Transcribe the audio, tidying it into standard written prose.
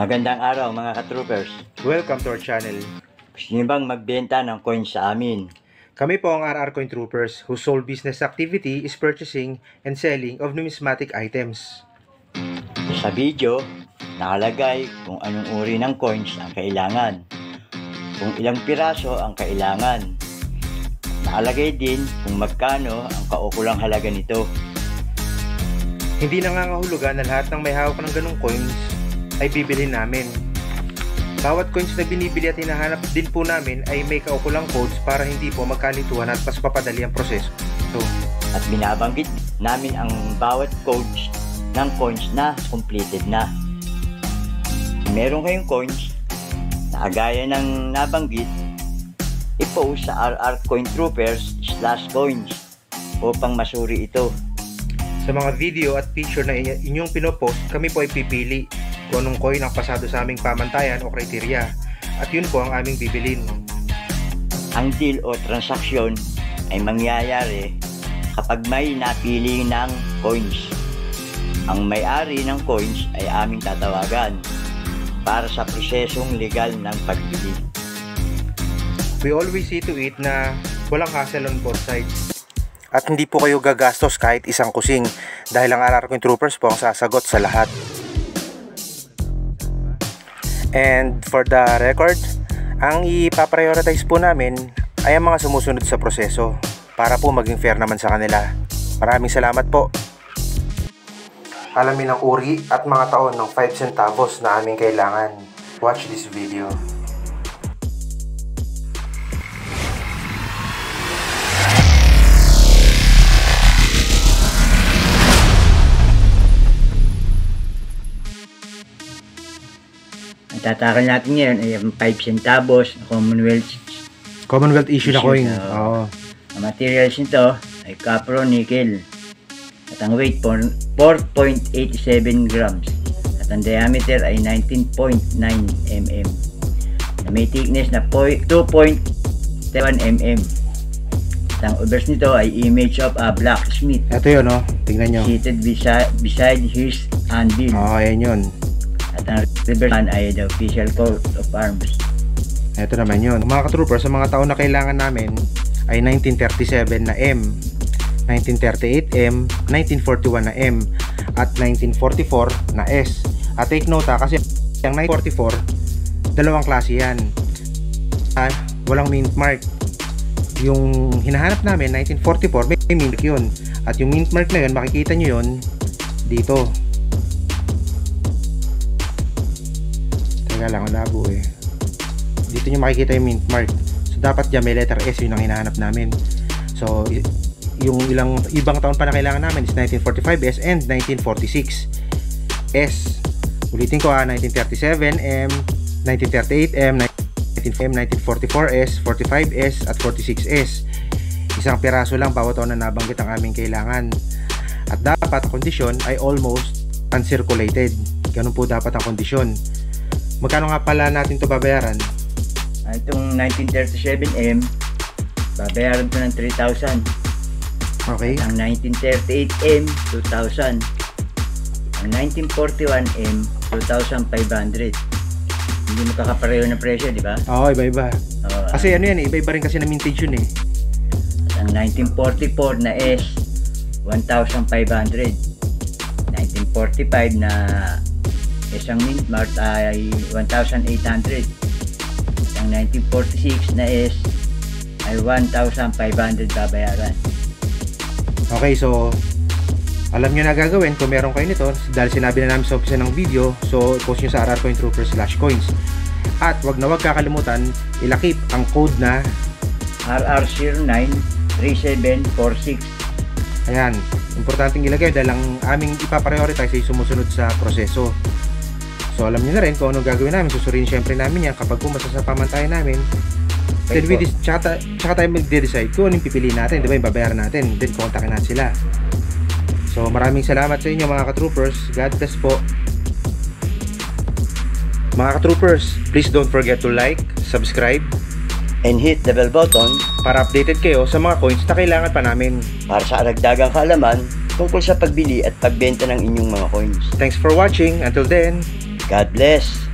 Magandang araw mga ka-troopers. Welcome to our channel. Gusto niyo bang magbenta ng coins sa amin? Kami po ang RR Coin Troopers whose sole business activity is purchasing and selling of numismatic items. Sa video, nakalagay kung anong uri ng coins ang kailangan, kung ilang piraso ang kailangan. Nakalagay din kung magkano ang kaukulang halaga nito. Hindi nangangahulugan na lahat ng may hawak ng ganong coins ay bibilhin namin. Bawat coins na binibili at hinahanap din po namin ay may kaukulang codes para hindi po magkalituhan at mas papadali ang proseso. At binabanggit namin ang bawat codes ng coins na completed na. Meron kayong coins na kagaya ng nabanggit, i-post sa rrcointroopers/coins upang masuri ito. Sa mga video at picture na inyong pinopost, kami po ay pipili kung anong coin ang pasado sa aming pamantayan o kriteriya, at yun po ang aming bibilin. Ang deal o transaksyon ay mangyayari kapag may napili ng coins. Ang may-ari ng coins ay aming tatawagan para sa prosesong legal ng pagbili. We always see to it na walang hassle on both sides. At hindi po kayo gagastos kahit isang kusing dahil ang RR Coin Troopers po ang sasagot sa lahat. And for the record, ang ipaprioritize po namin ay ang mga sumusunod sa proseso para po maging fair naman sa kanila. Maraming salamat po. Alamin ang uri at mga taon ng 5 centavos na aming kailangan. Watch this video. Ang tatakal natin ngayon ay ang 5 centavos na Commonwealth issue na coin. Oo. Ang materials nito ay copper o nickel. At ang weight 4.87 grams. At ang diameter ay 19.9 mm. Na may thickness na 2.7 mm. At ang obverse nito ay image of a blacksmith. Ito yun, no? Tingnan nyo. Seated beside his anvil. Ayan yun. At ang reverse ay the official coat of arms. Ito naman yun. Mga ka-troopers, sa mga taon na kailangan namin ay 1937 na M, 1938 M, 1941 na M, at 1944 na S. At take note kasi yung 1944, dalawang klase yan. Walang mint mark. Yung hinahanap namin, 1944, may mint mark yun. At yung mint mark na yun, makikita nyo yun dito. Teka lang, labo eh. Dito nyo makikita yung mint mark. So dapat dyan may letter S, yun ang hinahanap namin. So yung ibang taon pa na kailangan namin is 1945 S and 1946 S. Ulitin ko 1937 M, 1938 M, 1944 S, 45 S at 46 S. Isang piraso lang bawat taon na nabanggit ang aming kailangan. At dapat ang kondisyon ay almost uncirculated. Ganun po dapat ang kondisyon. Magkano nga pala natin to babayaran? Itong 1937M, babayaran to ng 3,000. Okay. Ang 1938M, 2,000. Ang 1941M, 2,500. Hindi magkakapareho ng presyo, di ba? Oo, iba-iba. Kasi ano yan, iba-iba rin kasi na mintage yun eh. At ang 1944 na S, 1,500. 1945 na isang mint mark ay 1,800. Ang 1946 na S ay 1,500 babayaran. Okay, so alam nyo na gagawin kung meron kayo nito dahil sinabi na namin sa umpisa ng video. So post nyo sa rrcointroopers/coins. At wag kakalimutan ilakip ang code na RR093746. Ayan, importanteng ilagay dahil ang aming ipaprioritize ay sumusunod sa proseso. So alam niyo na rin kung anong gagawin namin. Susuriin syempre namin yan kapag pumasa sa pamantayan namin. Then tsaka tayo mag-decide kung anong pipiliin natin. Diba yung babayaran natin. Then kontakin natin sila. So maraming salamat sa inyo mga ka-troopers. God bless po. Mga ka-troopers, please don't forget to like, subscribe, and hit the bell button para updated kayo sa mga coins na kailangan pa namin. Para sa aragdagang kaalaman tungkol sa pagbili at pagbenta ng inyong mga coins. Thanks for watching. Until then, God bless!